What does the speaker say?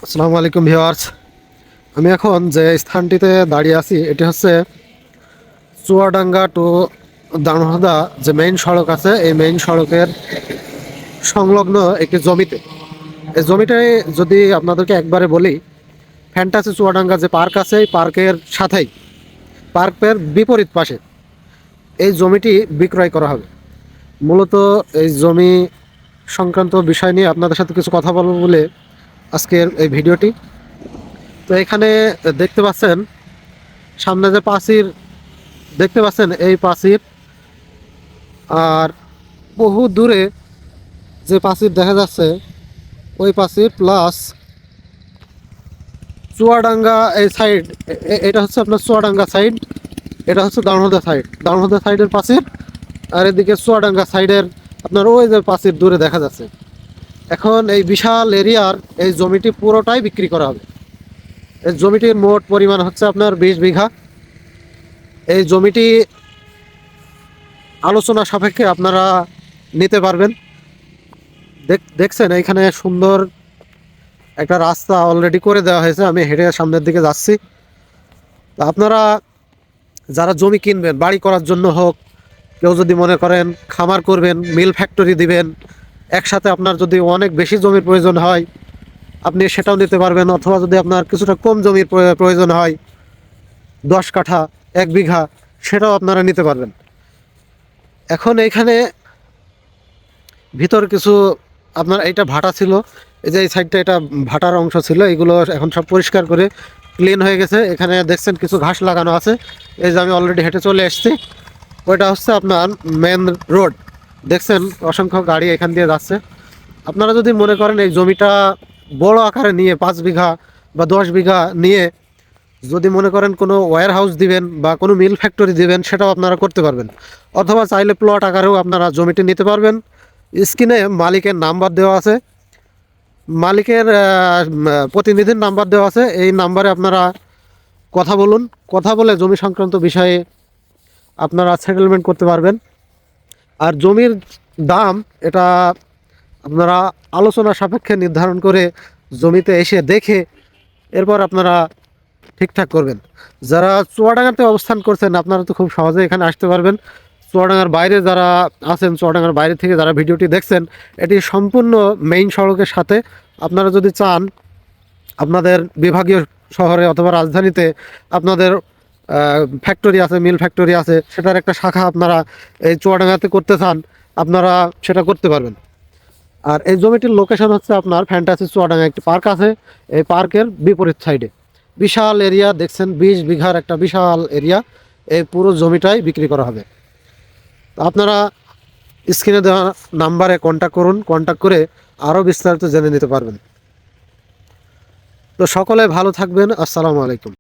আসসালামু আলাইকুম ভিউয়ার্স। আমি এখন যে স্থানটিতে দাঁড়িয়ে আছি এটি হচ্ছে চুয়াডাঙ্গা টু দানহদা যে মেইন সড়ক আছে, এই মেইন সড়কের সংলগ্ন একটি জমিতে। এই জমিটায় যদি আপনাদেরকে একবারে বলি, ফ্যান্টাসি চুয়াডাঙ্গা যে পার্ক আছে এই পার্কের সাথেই, পার্কের বিপরীত পাশে এই জমিটি বিক্রয় করা হবে। মূলত এই জমি সংক্রান্ত বিষয় নিয়ে আপনাদের সাথে কিছু কথা বলবো বলে আজকের এই ভিডিওটি। তো এখানে দেখতে পাচ্ছেন সামনে যে প্রাচীর দেখতে পাচ্ছেন, এই প্রাচীর আর বহু দূরে যে প্রাচীর দেখা যাচ্ছে ওই প্রাচীর প্লাস চুয়াডাঙ্গা এই সাইড, এটা হচ্ছে আপনার চুয়াডাঙ্গা সাইড, এটা হচ্ছে দাউনহদা সাইড, দাউনহদা সাইডের প্রাচীর, আর এদিকে চুয়াডাঙ্গা সাইডের আপনার ওই যে প্রাচীর দূরে দেখা যাচ্ছে। এখন এই বিশাল এরিয়ার এই জমিটি পুরোটাই বিক্রি করা হবে। এই জমিটির মোট পরিমাণ হচ্ছে আপনার 20 বিঘা। এই জমিটি আলোচনা সাপেক্ষে আপনারা নিতে পারবেন। দেখছেন এইখানে সুন্দর একটা রাস্তা অলরেডি করে দেওয়া হয়েছে, আমি হেঁটে সামনের দিকে যাচ্ছি। তা আপনারা যারা জমি কিনবেন বাড়ি করার জন্য হোক, কেউ যদি মনে করেন খামার করবেন, মিল ফ্যাক্টরি দিবেন, একসাথে আপনার যদি অনেক বেশি জমির প্রয়োজন হয় আপনি সেটাও নিতে পারবেন। অথবা যদি আপনার কিছুটা কম জমির প্রয়োজন হয়, 10 কাঠা 1 বিঘা, সেটাও আপনারা নিতে পারবেন। এখন এইখানে ভিতর কিছু আপনার এইটা ভাটা ছিল, এই যে এই সাইডটা এটা ভাটার অংশ ছিল, এগুলো এখন সব পরিষ্কার করে ক্লিন হয়ে গেছে। এখানে দেখছেন কিছু ঘাস লাগানো আছে, এই যে আমি অলরেডি হেঁটে চলে এসেছি। ওইটা হচ্ছে আপনার মেন রোড, দেখছেন অসংখ্য গাড়ি এখান দিয়ে যাচ্ছে। আপনারা যদি মনে করেন এই জমিটা বড় আকারে নিয়ে 5 বিঘা বা 10 বিঘা নিয়ে যদি মনে করেন কোনো ওয়্যার হাউস দিবেন বা কোনো মিল ফ্যাক্টরি দিবেন, সেটাও আপনারা করতে পারবেন। অথবা চাইলে প্লট আকারেও আপনারা জমিটি নিতে পারবেন। স্ক্রিনে মালিকের নাম্বার দেওয়া আছে, মালিকের প্রতিনিধির নাম্বার দেওয়া আছে, এই নাম্বারে আপনারা কথা বলুন, কথা বলে জমি সংক্রান্ত বিষয়ে আপনারা সেটেলমেন্ট করতে পারবেন। আর জমির দাম এটা আপনারা আলোচনা সাপেক্ষে নির্ধারণ করে জমিতে এসে দেখে এরপর আপনারা ঠিকঠাক করবেন। যারা চুয়াডাঙ্গাতে অবস্থান করছেন আপনারা তো খুব সহজে এখানে আসতে পারবেন। চুয়াডাঙ্গার বাইরে যারা আছেন, চুয়াডাঙ্গার বাইরে থেকে যারা ভিডিওটি দেখছেন, এটি সম্পূর্ণ মেইন সড়কের সাথে। আপনারা যদি চান আপনাদের বিভাগীয় শহরে অথবা রাজধানীতে আপনাদের ফ্যাক্টরি আছে, মিল ফ্যাক্টরি আছে, সেটার একটা শাখা আপনারা এই চুয়াডাঙ্গাতে করতে চান, আপনারা সেটা করতে পারবেন। আর এই জমিটির লোকেশন হচ্ছে আপনার ফ্যান্টাসি চুয়াডাঙ্গা একটি পার্ক আছে, এই পার্কের বিপরীত সাইডে বিশাল এরিয়া দেখছেন, 20 বিঘার একটা বিশাল এরিয়া। এই পুরো জমিটাই বিক্রি করা হবে। আপনারা স্ক্রিনে দেওয়া নাম্বারে কন্ট্যাক্ট করুন, কন্ট্যাক্ট করে আরও বিস্তারিত জেনে নিতে পারবেন। তো সকলে ভালো থাকবেন। আসসালামু আলাইকুম।